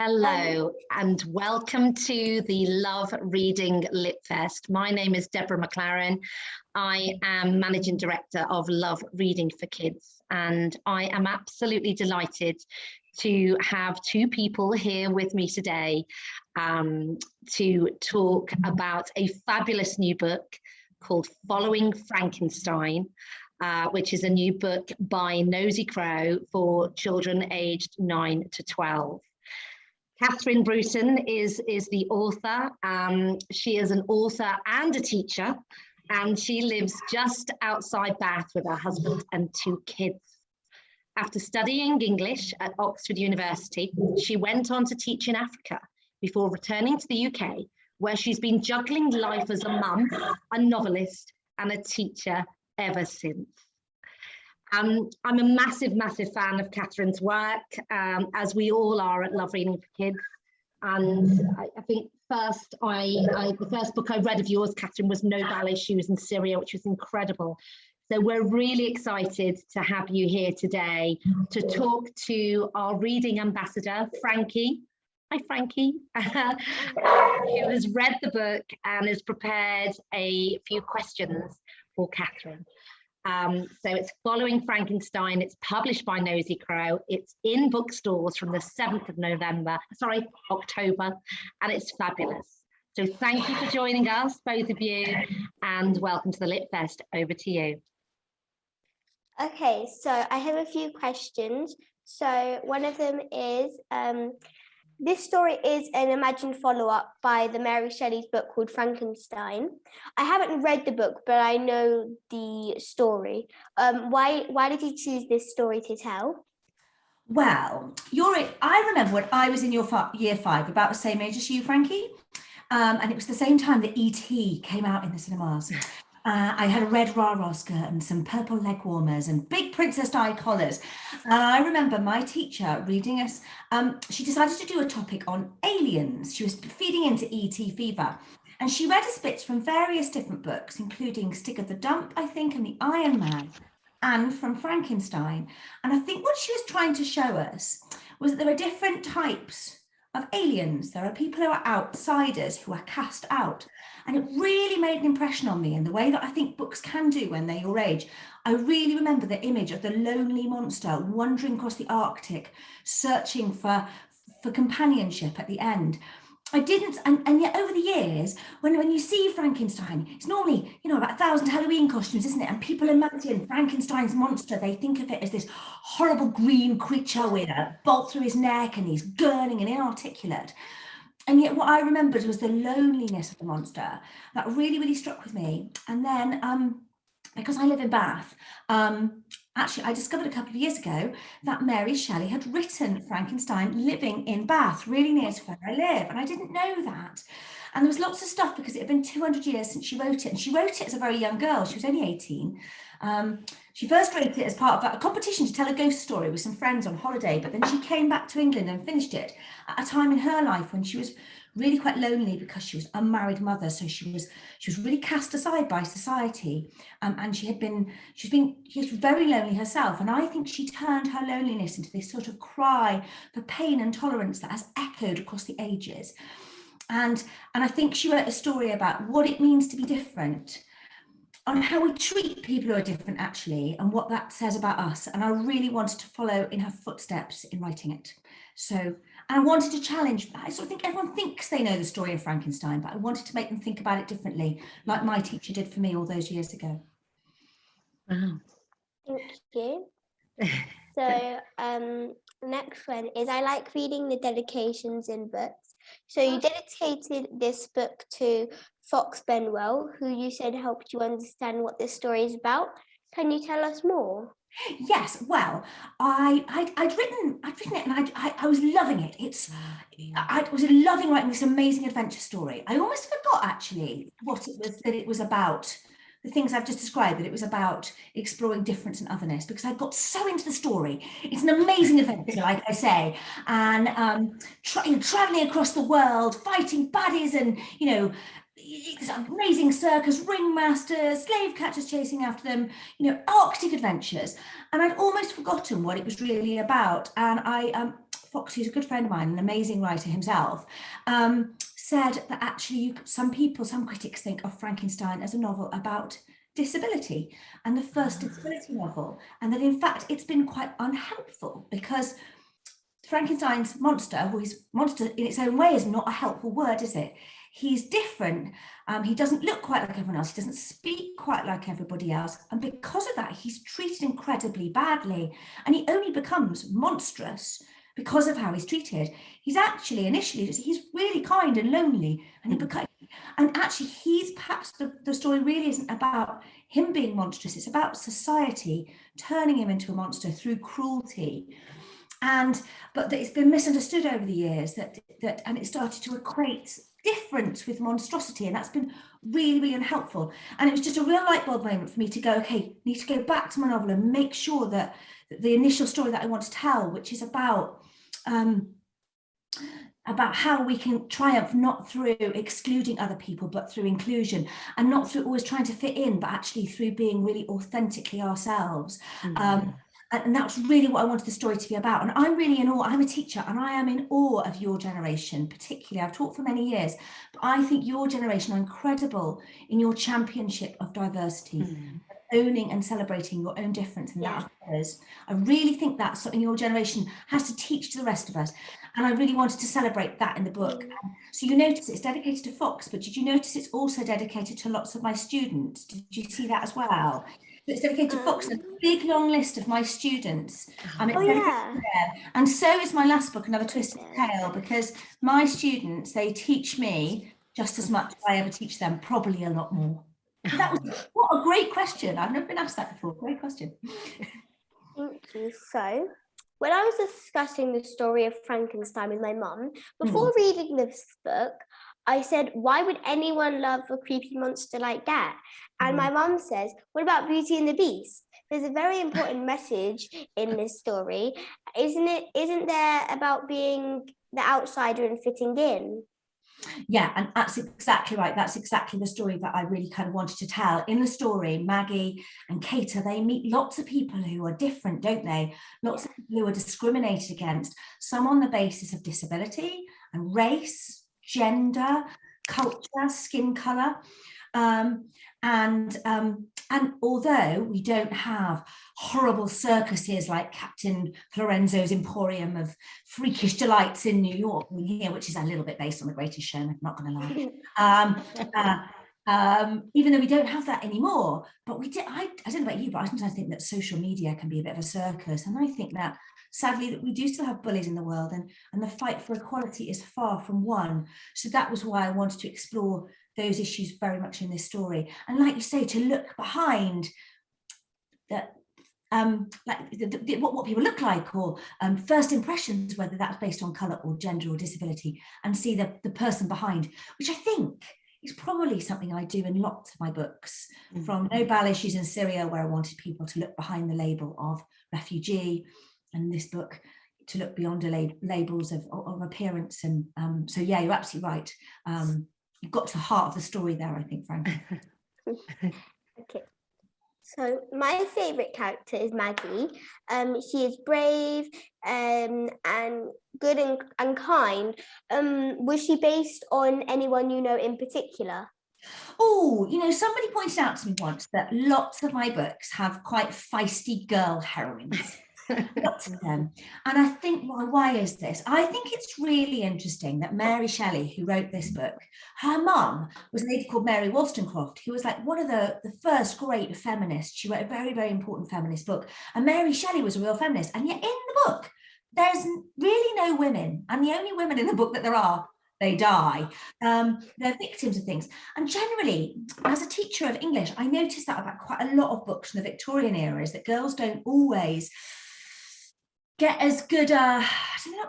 Hello and welcome to the Love Reading Lit Fest. My name is Deborah Maclaren. I am Managing Director of Love Reading for Kids, and I am absolutely delighted to have two people here with me today to talk about a fabulous new book called Following Frankenstein, which is a new book by Nosy Crow for children aged 9 to 12. Catherine Burton is the author. She is an author and a teacher, and she lives just outside Bath with her husband and two kids. After studying English at Oxford University, she went on to teach in Africa before returning to the UK, where she's been juggling life as a mum, a novelist, and a teacher ever since. I'm a massive fan of Catherine's work, as we all are at Love Reading for Kids. And I think the first book I read of yours, Catherine, was No Ballet Shoes in Syria, which was incredible. So we're really excited to have you here today to talk to our reading ambassador, Frankie. Hi, Frankie, who has read the book and has prepared a few questions for Catherine. So it's Following Frankenstein. It's published by Nosy Crow. It's in bookstores from the 7th of October, and it's fabulous. So thank you for joining us, both of you, and welcome to the Lit Fest. Over to you. Okay, so I have a few questions. So one of them is, this story is an imagined follow-up by the Mary Shelley's book called Frankenstein. I haven't read the book, but I know the story. Why did you choose this story to tell? Well, I remember when I was in year 5, about the same age as you, Frankie. And it was the same time that E.T. came out in the cinemas. I had a red rah-rah skirt and some purple leg warmers and big Princess Di collars. And I remember my teacher reading us, she decided to do a topic on aliens. She was feeding into E.T. fever. And she read us bits from various different books, including Stick of the Dump, I think, and The Iron Man, and from Frankenstein. And I think what she was trying to show us was that there are different types of aliens. There are people who are outsiders, who are cast out. And it really made an impression on me in the way that I think books can do when they're your age. I really remember the image of the lonely monster wandering across the Arctic, searching for companionship at the end. I didn't, and yet over the years, when you see Frankenstein, it's normally, about 1,000 Halloween costumes, isn't it? And people imagine Frankenstein's monster, they think of it as this horrible green creature with a bolt through his neck and he's gurning and inarticulate. And yet what I remembered was the loneliness of the monster that really struck with me. And then, because I live in Bath, actually, I discovered a couple of years ago that Mary Shelley had written Frankenstein living in Bath, really near to where I live. And I didn't know that. And there was lots of stuff because it had been 200 years since she wrote it. And she wrote it as a very young girl. She was only 18. She first wrote it as part of a competition to tell a ghost story with some friends on holiday. But then she came back to England and finished it at a time in her life when she was really quite lonely because she was an unmarried mother, so she was really cast aside by society, and she was very lonely herself. And I think she turned her loneliness into this sort of cry for pain and tolerance that has echoed across the ages. And I think she wrote a story about what it means to be different, on how we treat people who are different actually, and what that says about us. And I really wanted to follow in her footsteps in writing it. So, and I wanted to challenge, I sort of think everyone thinks they know the story of Frankenstein, but I wanted to make them think about it differently, like my teacher did for me all those years ago. Wow. Thank you. So next one is, I like reading the dedications in books. So you dedicated this book to Fox Benwell, who you said helped you understand what this story is about. Can you tell us more? Yes, well, I'd written it, and I was loving it. I was loving writing this amazing adventure story. I almost forgot actually what it was that it was about. The things I've just described, that it was about exploring difference and otherness, because I got so into the story. It's an amazing adventure, like I say, and traveling across the world, fighting baddies, and it's amazing circus ringmasters, slave catchers chasing after them, Arctic adventures. And I'd almost forgotten what it was really about. And I Fox, who's a good friend of mine, an amazing writer himself, said that actually some critics think of Frankenstein as a novel about disability, and the first disability novel, and that in fact it's been quite unhelpful because Frankenstein's monster, monster in its own way is not a helpful word, is it? He's different. He doesn't look quite like everyone else. He doesn't speak quite like everybody else. And because of that, he's treated incredibly badly. And he only becomes monstrous because of how he's treated. He's actually initially, he's really kind and lonely. And actually, he's perhaps the story really isn't about him being monstrous. It's about society turning him into a monster through cruelty. But it's been misunderstood over the years and it started to equate difference with monstrosity, and that's been really, really unhelpful. And it was just a real light bulb moment for me to go, okay, need to go back to my novel and make sure that the initial story that I want to tell, which is about how we can triumph not through excluding other people, but through inclusion, and not through always trying to fit in, but actually through being really authentically ourselves. And that's really what I wanted the story to be about. And I'm really in awe. I'm a teacher and I am in awe of your generation, particularly. I've taught for many years, but I think your generation are incredible in your championship of diversity, owning and celebrating your own difference and that of others. I really think that's something your generation has to teach to the rest of us. And I really wanted to celebrate that in the book. So you notice it's dedicated to Fox, but did you notice it's also dedicated to lots of my students? Did you see that as well? It's dedicated to Fox, and a big long list of my students. And so is my last book, Another Twist of the Tale, because my students, they teach me just as much as I ever teach them, probably a lot more. What a great question. I've never been asked that before. Great question. Thank you. So, when I was discussing the story of Frankenstein with my mum, before reading this book, I said, why would anyone love a creepy monster like that? And my mum says, what about Beauty and the Beast? There's a very important message in this story. Isn't there about being the outsider and fitting in? Yeah, and that's exactly right. That's exactly the story that I really kind of wanted to tell. In the story, Maggie and Cate, they meet lots of people who are different, don't they? Lots of people who are discriminated against, some on the basis of disability and race, gender, culture, skin colour. And although we don't have horrible circuses like Captain Florenzo's Emporium of Freakish Delights in New York here, which is a little bit based on The Greatest Showman, I'm not going to lie. Even though we don't have that anymore, but we did. I don't know about you, but I sometimes think that social media can be a bit of a circus, and I think that sadly that we do still have bullies in the world, and the fight for equality is far from won. So that was why I wanted to explore those issues very much in this story, and like you say, to look behind that, what people look like, or first impressions, whether that's based on colour or gender or disability, and see the person behind, which I think is probably something I do in lots of my books, from No Bowel Issues in Syria, where I wanted people to look behind the label of refugee, and this book to look beyond the labels of appearance. And so yeah, you're absolutely right. You've got to the heart of the story there, I think, Frankie. Okay. So my favourite character is Maggie. She is brave and good and kind. Was she based on anyone you know in particular? Oh, somebody pointed out to me once that lots of my books have quite feisty girl heroines. Lots of them. And I think, why is this? I think it's really interesting that Mary Shelley, who wrote this book, her mum was a lady called Mary Wollstonecraft, who was like one of the first great feminists. She wrote a very, very important feminist book. And Mary Shelley was a real feminist. And yet in the book, there's really no women. And the only women in the book that there are, they die. They're victims of things. And generally, as a teacher of English, I noticed that about quite a lot of books from the Victorian era, is that girls don't always get as good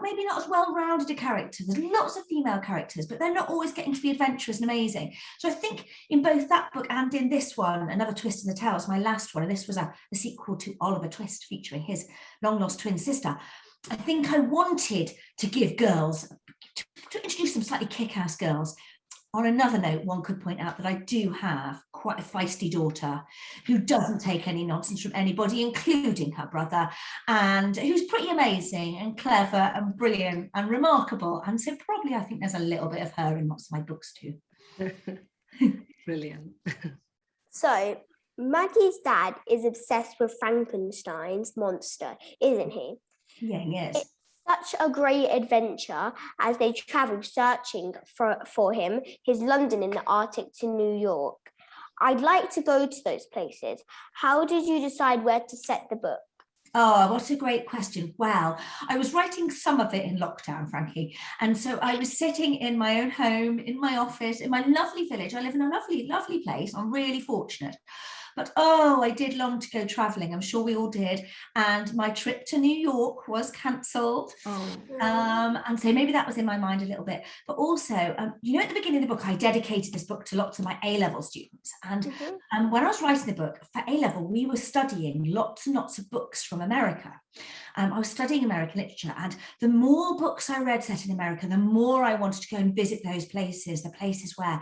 maybe not as well-rounded a character. There's lots of female characters, but they're not always getting to be adventurous and amazing. So I think in both that book and in this one, Another Twist in the Tale, is my last one, and this was a sequel to Oliver Twist featuring his long-lost twin sister. I think I wanted to give girls, to introduce some slightly kick-ass girls, On another note, one could point out that I do have quite a feisty daughter who doesn't take any nonsense from anybody, including her brother, and who's pretty amazing and clever and brilliant and remarkable. And so probably I think there's a little bit of her in lots of my books too. Brilliant. So Maggie's dad is obsessed with Frankenstein's monster, isn't he? Yeah, yes. It's such a great adventure as they travel searching for him, his London in the Arctic to New York. I'd like to go to those places. How did you decide where to set the book? Oh, what a great question. Well, I was writing some of it in lockdown, Frankie. And so I was sitting in my own home, in my office, in my lovely village. I live in a lovely, lovely place. I'm really fortunate. But oh, I did long to go travelling. I'm sure we all did. And my trip to New York was cancelled. Oh. And so maybe that was in my mind a little bit. But also, you know, at the beginning of the book, I dedicated this book to lots of my A-level students. And when I was writing the book for A-level, we were studying lots and lots of books from America. I was studying American literature, and the more books I read set in America, the more I wanted to go and visit those places, the places where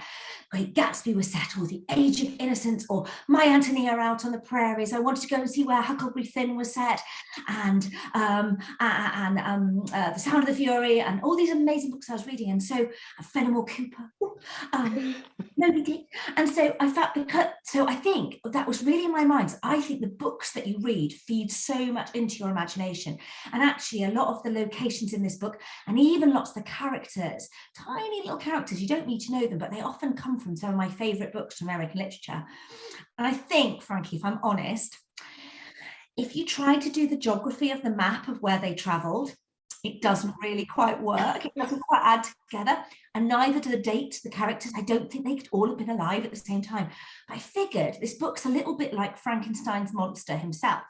Great Gatsby was set, or The Age of Innocence, or My Antonia Out on the Prairies. I wanted to go and see where Huckleberry Finn was set, and The Sound of the Fury, and all these amazing books I was reading. And so Fenimore Cooper, Moby Dick. And so I felt, so I think that was really in my mind. I think the books that you read feed so much into your imagination. And actually a lot of the locations in this book, and even lots of the characters, tiny little characters, you don't need to know them, but they often come from some of my favorite books from American literature. And I think, Frankie, if I'm honest, if you try to do the geography of the map of where they traveled, it doesn't really quite work. It doesn't quite add together, and neither do the dates, the characters. I don't think they could all have been alive at the same time. But I figured this book's a little bit like Frankenstein's monster himself.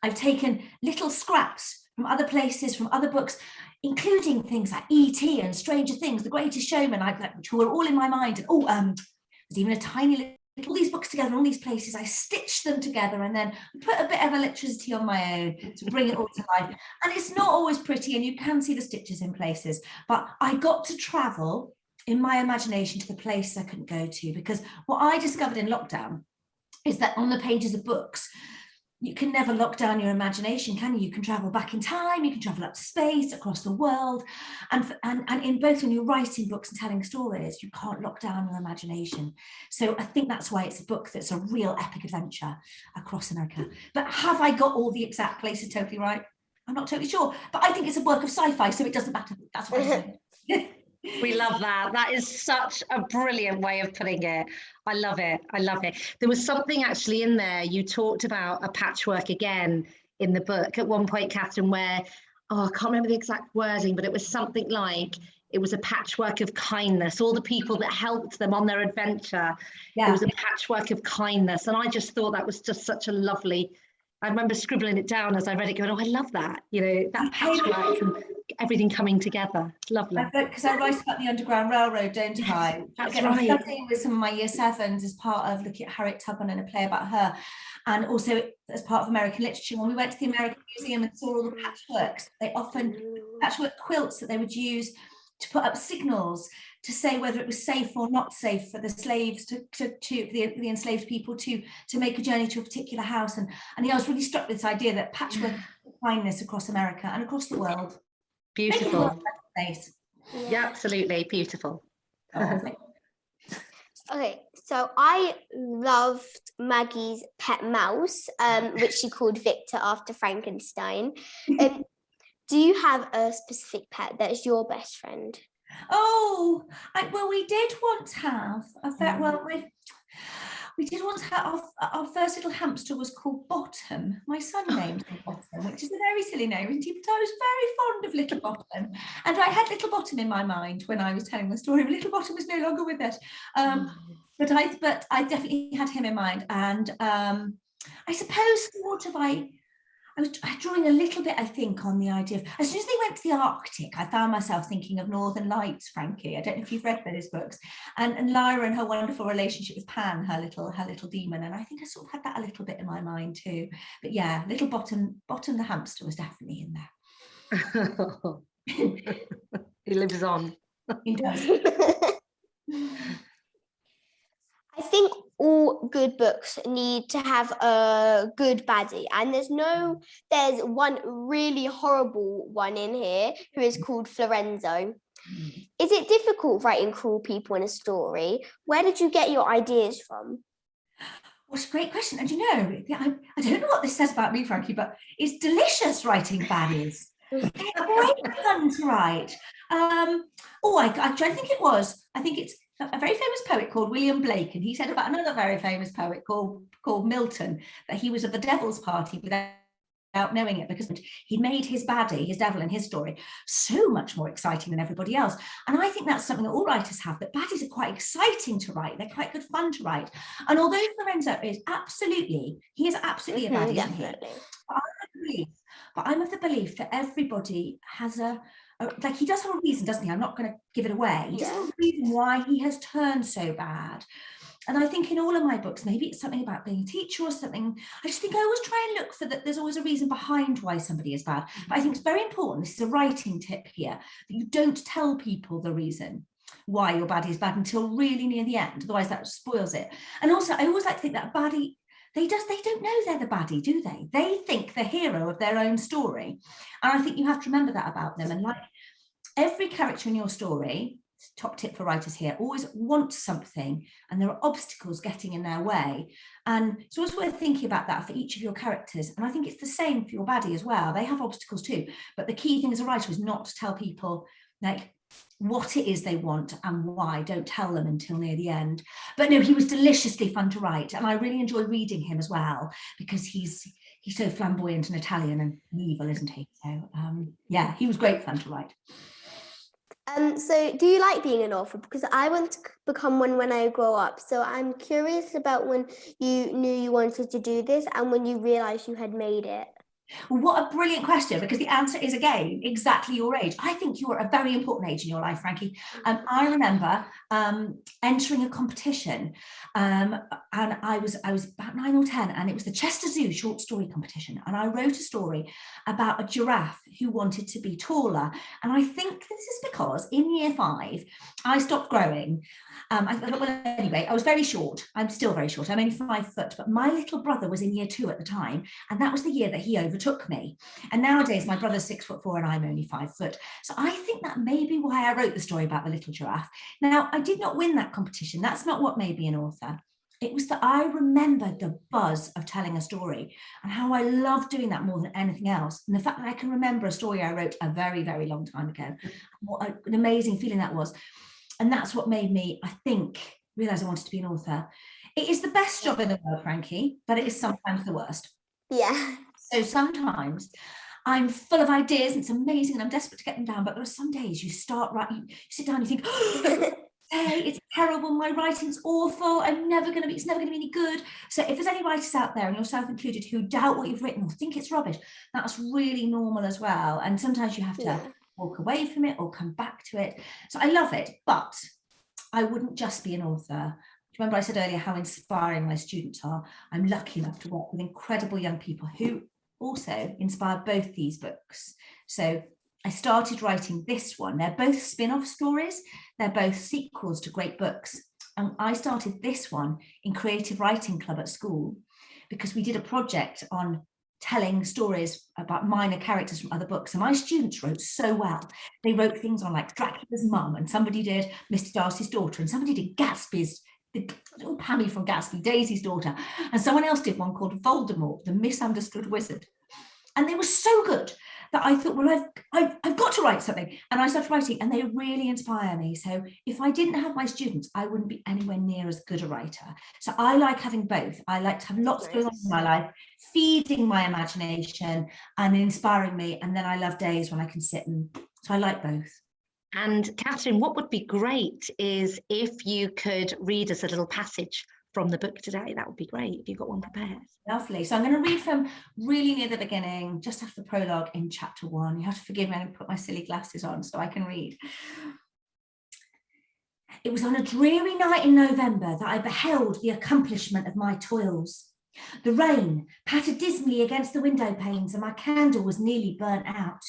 I've taken little scraps from other places, from other books, including things like E.T. and Stranger Things, The Greatest Showman, which were all in my mind. And there's even a tiny little, all these books together, all these places. I stitched them together and then put a bit of electricity on my own to bring it all to life. And it's not always pretty, and you can see the stitches in places. But I got to travel in my imagination to the places I couldn't go to, because what I discovered in lockdown is that on the pages of books, you can never lock down your imagination, can you? You can travel back in time, you can travel up space, across the world. And in both when you're writing books and telling stories, you can't lock down your imagination. So I think that's why it's a book that's a real epic adventure across America. But have I got all the exact places totally right? I'm not totally sure, but I think it's a work of sci-fi, so it doesn't matter. That's what I'm saying. We love that. That is such a brilliant way of putting it. I love it. I love it. There was something actually in there. You talked about a patchwork again in the book at one point, Catherine, where, I can't remember the exact wording, but it was something like it was a patchwork of kindness. All the people that helped them on their adventure, It was a patchwork of kindness. And I just thought that was just such a lovely, I remember scribbling it down as I read it going, I love that, that patchwork and everything coming together. Lovely. Because I write about the Underground Railroad, don't I? That's right. right. I'm studying with some of my year 7s as part of looking at Harriet Tubman and a play about her. And also as part of American literature, when we went to the American Museum and saw all the patchworks, they often, patchwork quilts that they would use to put up signals to say whether it was safe or not safe for the slaves the enslaved people to make a journey to a particular house. And I was really struck with this idea that patchwork kindness across America and across the world. Beautiful. Yeah, absolutely beautiful. Okay, so I loved Maggie's pet mouse, which she called Victor after Frankenstein. Do you have a specific pet that is your best friend? Well, we did once have we did once have our first little hamster was called Bottom. My son named him Bottom, which is a very silly name, isn't it? But I was very fond of Little Bottom, and I had Little Bottom in my mind when I was telling the story. But Little Bottom is no longer with us. But I definitely had him in mind, and I suppose I was drawing a little bit, I think, on the idea of, as soon as they went to the Arctic, I found myself thinking of Northern Lights, Frankie. I don't know if you've read those books. And Lyra and her wonderful relationship with Pan, her little demon. And I think I sort of had that a little bit in my mind too. But yeah, Little Bottom the hamster was definitely in there. He lives on. He does. think all good books need to have a good baddie, and there's one really horrible one in here who is called Florenzo. Is it difficult writing cruel people in a story? Where did you get your ideas from? What's a great question. And I don't know what this says about me, Frankie, but it's delicious writing baddies. They're great fun to write. I think it's a very famous poet called William Blake, and he said about another very famous poet called Milton that he was of the devil's party without knowing it, because he made his baddie, his devil in his story, so much more exciting than everybody else. And I think that's something that all writers have, that baddies are quite exciting to write. They're quite good fun to write. And although Lorenzo is absolutely a baddie, definitely. But I'm of the belief that everybody has like, he does have a reason, doesn't he? I'm not going to give it away. He does have a reason why he has turned so bad. And I think in all of my books, maybe it's something about being a teacher or something. I just think I always try and look for that. There's always a reason behind why somebody is bad. But I think it's very important. This is a writing tip here, that you don't tell people the reason why your baddie is bad until really near the end. Otherwise, that spoils it. And also, I always like to think that a baddie, they don't know they're the baddie, do they? They think the hero of their own story. And I think you have to remember that about them. And like every character in your story, top tip for writers here, always wants something, and there are obstacles getting in their way. And it's always worth thinking about that for each of your characters. And I think it's the same for your baddie as well. They have obstacles too. But the key thing as a writer is not to tell people like what it is they want and why. Don't tell them until near the end. But no, he was deliciously fun to write, and I really enjoy reading him as well, because he's so flamboyant and Italian and evil, isn't he? So yeah, he was great fun to write. So do you like being an author? Because I want to become one when I grow up. So I'm curious about when you knew you wanted to do this and when you realized you had made it. Well, what a brilliant question, because the answer is, again, exactly your age. I think you're a very important age in your life, Frankie. I remember entering a competition, and I was about 9 or 10, and it was the Chester Zoo short story competition, and I wrote a story about a giraffe who wanted to be taller. And I think this is because in year 5 I stopped growing. Anyway, I was very short. I'm still very short. I'm only 5 foot, but my little brother was in year 2 at the time, and that was the year that he overtook me. And nowadays my brother's 6'4" and I'm only 5 foot. So I think that may be why I wrote the story about the little giraffe. Now, I did not win that competition. That's not what made me an author. It was that I remembered the buzz of telling a story and how I love doing that more than anything else. And the fact that I can remember a story I wrote a very, very long time ago, what an amazing feeling that was. And that's what made me, I think, realize I wanted to be an author. It is the best job in the world, Frankie, but it is sometimes the worst. Yeah. So sometimes I'm full of ideas and it's amazing and I'm desperate to get them down, but there are some days you start writing, you sit down and you think, oh, hey, it's terrible, my writing's awful, it's never going to be any good. So if there's any writers out there, and yourself included, who doubt what you've written or think it's rubbish, that's really normal as well. And sometimes you have to walk away from it or come back to it. So I love it, but I wouldn't just be an author. Remember I said earlier how inspiring my students are. I'm lucky enough to work with incredible young people who also inspired both these books. So I started writing this one. They're both spin-off stories. They're both sequels to great books. And I started this one in Creative Writing Club at school because we did a project on telling stories about minor characters from other books. And my students wrote so well. They wrote things on like Dracula's mum, and somebody did Mr. Darcy's daughter, and somebody did Gatsby's, the little Pammy from Gatsby, Daisy's daughter, and someone else did one called Voldemort, the misunderstood wizard. And they were so good that I thought, well, I've got to write something. And I started writing, and they really inspire me. So if I didn't have my students, I wouldn't be anywhere near as good a writer. So I like having both. I like to have lots going on in my life, feeding my imagination and inspiring me. And then I love days when I can sit and, so I like both. And Catherine, what would be great is if you could read us a little passage from the book today. That would be great if you've got one prepared. Lovely. So I'm going to read from really near the beginning, just after the prologue in chapter 1. You have to forgive me, I'm going to put my silly glasses on so I can read. It was on a dreary night in November that I beheld the accomplishment of my toils. The rain pattered dismally against the window panes and my candle was nearly burnt out.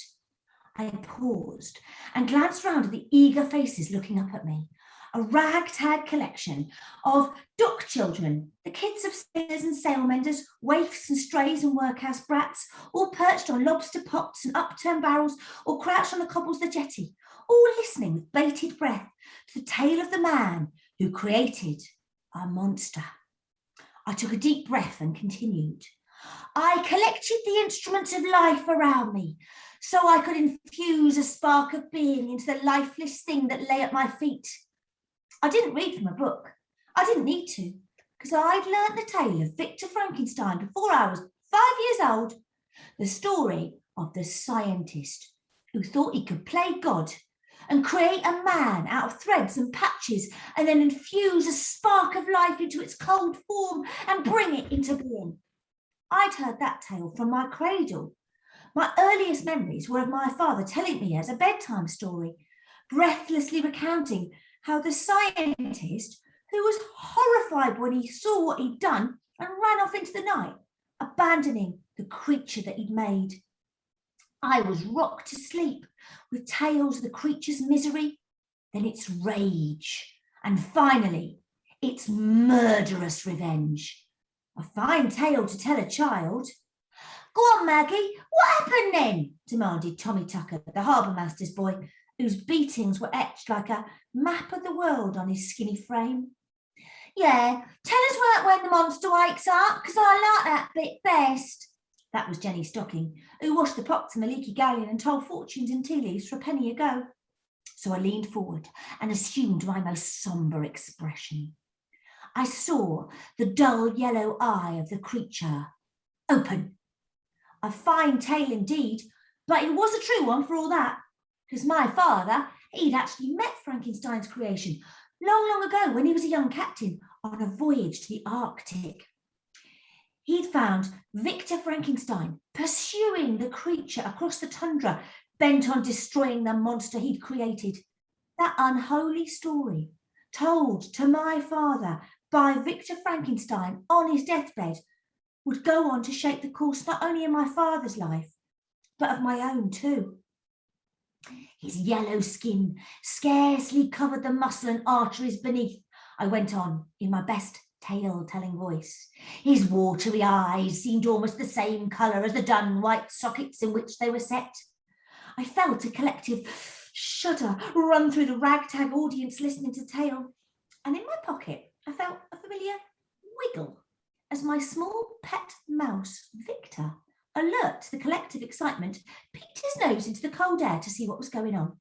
I paused and glanced round at the eager faces looking up at me. a ragtag collection of duck children, the kids of sailors and sailmenders, waifs and strays and workhouse brats, all perched on lobster pots and upturned barrels, or crouched on the cobbles of the jetty, all listening with bated breath to the tale of the man who created a monster. I took a deep breath and continued. I collected the instruments of life around me so I could infuse a spark of being into the lifeless thing that lay at my feet. I didn't read from a book. I didn't need to, because I'd learnt the tale of Victor Frankenstein before I was 5 years old. The story of the scientist who thought he could play God and create a man out of threads and patches and then infuse a spark of life into its cold form and bring it into being. I'd heard that tale from my cradle. My earliest memories were of my father telling me as a bedtime story, breathlessly recounting how the scientist, who was horrified when he saw what he'd done and ran off into the night, abandoning the creature that he'd made. I was rocked to sleep with tales of the creature's misery, then its rage, and finally, its murderous revenge. A fine tale to tell a child. Go on, Maggie, what happened then? Demanded Tommy Tucker, the harbour master's boy, whose beatings were etched like a map of the world on his skinny frame. Yeah, tell us when the monster wakes up, because I like that bit best. That was Jenny Stocking, who washed the pots in the leaky galleon and told fortunes and tea leaves for a penny a go. So I leaned forward and assumed my most sombre expression. I saw the dull yellow eye of the creature open. A fine tale indeed, but it was a true one for all that, because my father, he'd actually met Frankenstein's creation long, long ago when he was a young captain on a voyage to the Arctic. He'd found Victor Frankenstein pursuing the creature across the tundra, bent on destroying the monster he'd created. That unholy story, told to my father by Victor Frankenstein on his deathbed, would go on to shape the course not only of my father's life, but of my own too. His yellow skin scarcely covered the muscle and arteries beneath. I went on in my best tale-telling voice. His watery eyes seemed almost the same colour as the dun white sockets in which they were set. I felt a collective shudder run through the ragtag audience listening to the tale, and in my pocket I felt a familiar wiggle as my small pet mouse, Victor, alert to the collective excitement, peeked his nose into the cold air to see what was going on.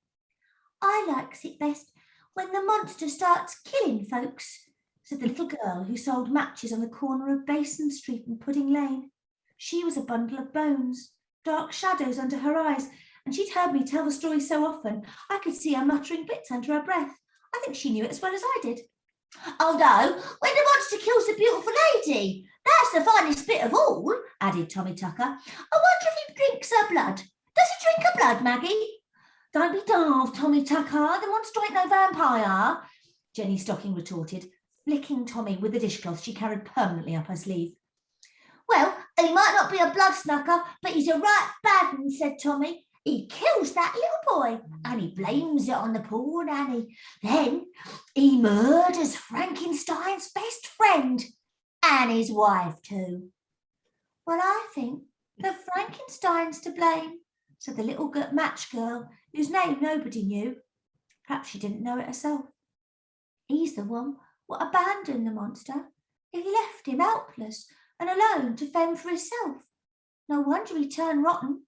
I likes it best when the monster starts killing folks, said the little girl who sold matches on the corner of Basin Street and Pudding Lane. She was a bundle of bones, dark shadows under her eyes, and she'd heard me tell the story so often I could see her muttering bits under her breath. I think she knew it as well as I did. Oh no, when the monster kills the beautiful lady, that's the finest bit of all, added Tommy Tucker. I wonder if he drinks her blood. Does he drink her blood, Maggie? Don't be daft, Tommy Tucker, the monster ain't no vampire, Jenny Stocking retorted, flicking Tommy with the dishcloth she carried permanently up her sleeve. Well, he might not be a blood snucker, but he's a right bad one, said Tommy. He kills that little boy and he blames it on the poor nanny. Then he murders Frankenstein's best friend and his wife too. Well, I think that Frankenstein's to blame, said the little match girl, whose name nobody knew. Perhaps she didn't know it herself. He's the one what abandoned the monster. He left him helpless and alone to fend for himself. No wonder he turned rotten.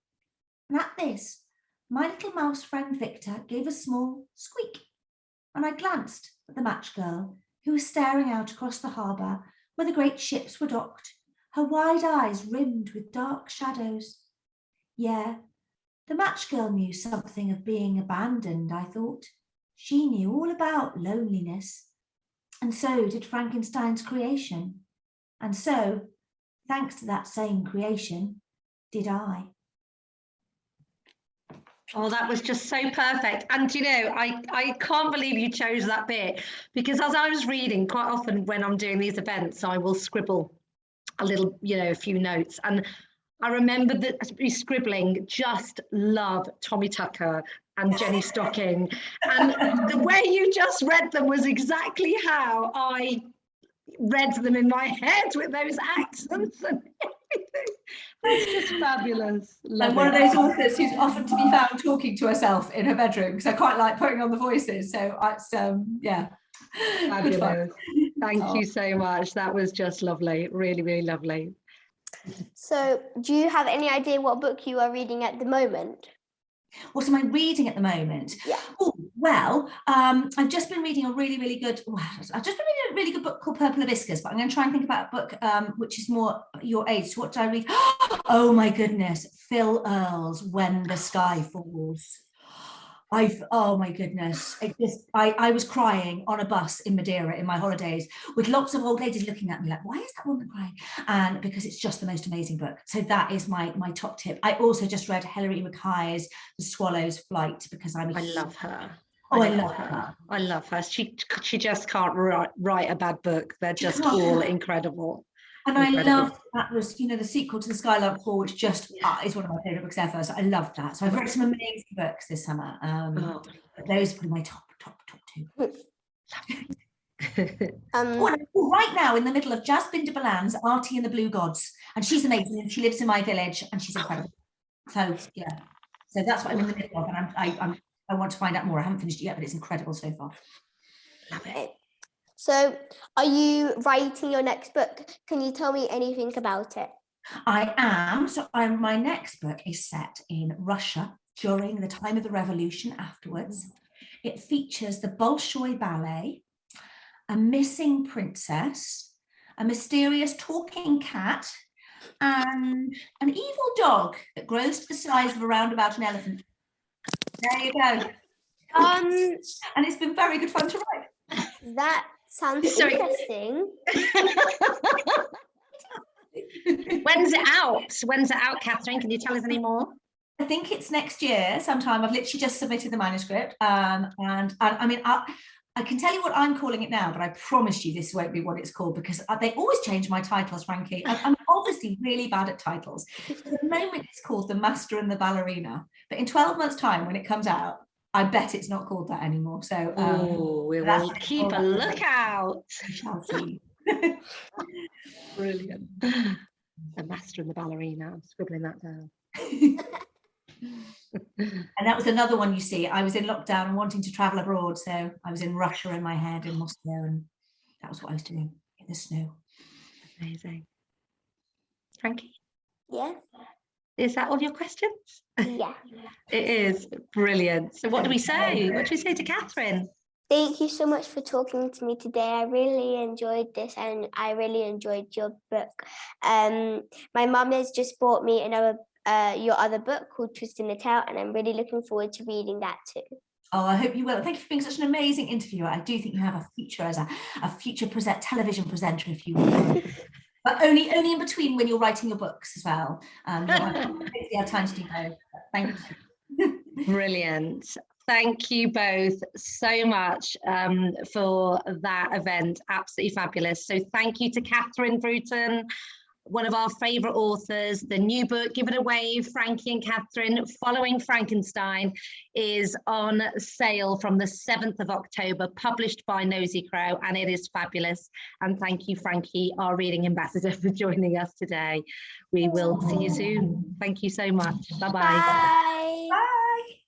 And at this, my little mouse friend Victor gave a small squeak, and I glanced at the match girl, who was staring out across the harbour where the great ships were docked, her wide eyes rimmed with dark shadows. Yeah, the match girl knew something of being abandoned, I thought. She knew all about loneliness, and so did Frankenstein's creation. And so, thanks to that same creation, did I. Oh, that was just so perfect. And you know, I can't believe you chose that bit, because as I was reading, quite often when I'm doing these events, I will scribble a little, a few notes. And I remember that scribbling, just love Tommy Tucker and Jenny Stocking. And the way you just read them was exactly how I read them in my head, with those accents and everything. That's just fabulous. Love I'm one it. of those authors who's often to be found talking to herself in her bedroom, because I quite like putting on the voices. So it's yeah. Fabulous. Thank you so much. That was just lovely. Really, really lovely. So, do you have any idea what book you are reading at the moment? What am I reading at the moment? Yeah. Oh, well, I've just been reading a really, really good, I've just been reading a really good book called Purple Hibiscus, but I'm going to try and think about a book which is more your age. So what did I read? Oh my goodness, Phil Earle's When the Sky Falls. Oh my goodness, I was crying on a bus in Madeira in my holidays with lots of old ladies looking at me like, why is that woman crying? And because it's just the most amazing book. So that is my top tip. I also just read Hilary Mackay's The Swallow's Flight, because I love her. I love her. I love her. She just can't write a bad book. They're just all incredible. And I loved that was, the sequel to The Skylark Fall, which just is one of my favourite books ever. So I loved that. So I've read some amazing books this summer. But those are probably my top two. Right now, in the middle of Jasbinder Balan's Artie and the Blue Gods, and she's amazing. And she lives in my village, and she's incredible. So yeah, so that's what I'm in the middle of, and I want to find out more. I haven't finished it yet, but it's incredible so far. Love it. So, are you writing your next book? Can you tell me anything about it? I am. So my next book is set in Russia during the time of the revolution afterwards. It features the Bolshoi Ballet, a missing princess, a mysterious talking cat, and an evil dog that grows to the size of around about an elephant. There you go. And it's been very good fun to write. That sounds interesting. When's it out, Catherine? Can you tell us any more? I think it's next year sometime. I've literally just submitted the manuscript. And I mean, I can tell you what I'm calling it now, but I promise you this won't be what it's called, because they always change my titles, Frankie. I'm obviously really bad at titles. At the moment, it's called The Master and the Ballerina. But in 12 months' time, when it comes out, I bet it's not called that anymore. So we will keep a lookout. We shall see. Brilliant. The Master and the Ballerina. I'm scribbling that down. And that was another one, you see. I was in lockdown and wanting to travel abroad, so I was in Russia in my head, in Moscow, and that was what I was doing in the snow. Amazing. Frankie? Yeah. Is that all your questions? Yeah. It is. Brilliant. So what do we say? What do we say to Catherine? Thank you so much for talking to me today. I really enjoyed this, and I really enjoyed your book. My mum has just bought me your other book called Twist in the Tail, and I'm really looking forward to reading that too. Oh, I hope you will. Thank you for being such an amazing interviewer. I do think you have a future as a future television presenter, if you will. But only in between when you're writing your books as well. Hopefully have time to do both. Thank you. Brilliant. Thank you both so much for that event. Absolutely fabulous. So thank you to Catherine Burton, one of our favourite authors. The new book, Give It a Wave, Frankie and Catherine, Following Frankenstein, is on sale from the 7th of October, published by Nosy Crow, and it is fabulous. And thank you, Frankie, our reading ambassador, for joining us today. We will see you soon. Thank you so much. Bye-bye. Bye. Bye.